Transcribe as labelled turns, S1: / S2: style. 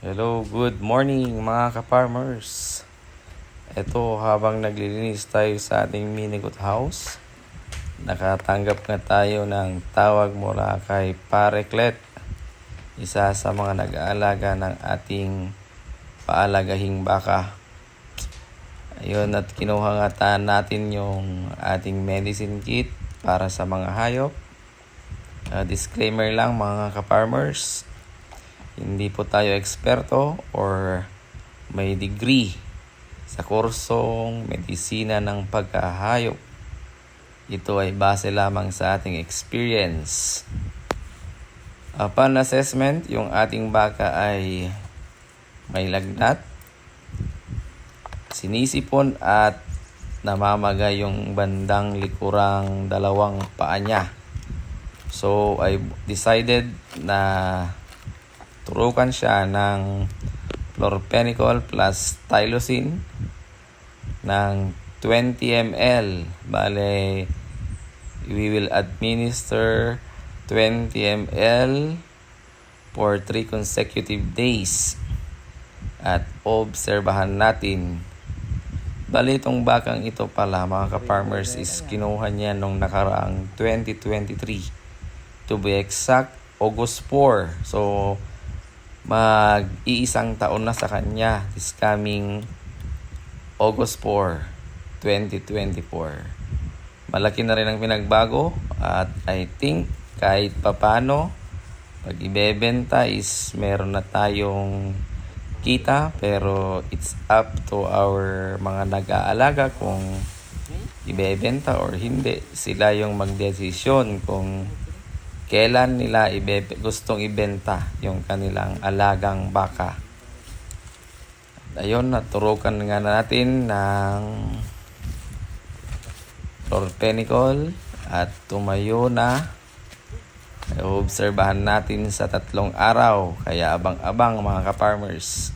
S1: Hello, good morning mga ka-farmers. Ito, habang naglilinis tayo sa ating mini goat house, nakatanggap nga tayo ng tawag mula kay Pare Clet, isa sa mga nag-aalaga ng ating paalagahing baka. Ayun, at kinuha nga natin yung ating medicine kit para sa mga hayop. Disclaimer lang mga ka-farmers, hindi po tayo eksperto or may degree sa kursong medisina ng pagkahayop. Ito ay base lamang sa ating experience. Upon assessment, yung ating baka ay may lagnat, sinisipon at namamaga yung bandang likurang dalawang paa niya. So, I decided na turukan siya ng chlorpenicol plus Tylosin ng 20 ml. Bale, we will administer 20 ml for 3 consecutive days at obserbahan natin. Bale, itong bakang ito pala mga ka-farmers is kinuha niya nung nakaraang 2023. To be exact, August 4. So, mag-iisang taon na sa kanya this coming August 4, 2024. Malaki na rin ang pinagbago at I think kahit papano pag ibebenta is meron na tayong kita, pero it's up to our mga nag-aalaga kung ibebenta or hindi. Sila yung magdesisyon kung kailan nila gustong ibenta yung kanilang alagang baka. Ayun, naturukan nga natin ng chlorpenicol at tumayo na. Obserbahan natin sa 3 araw, kaya abang-abang mga ka-farmers.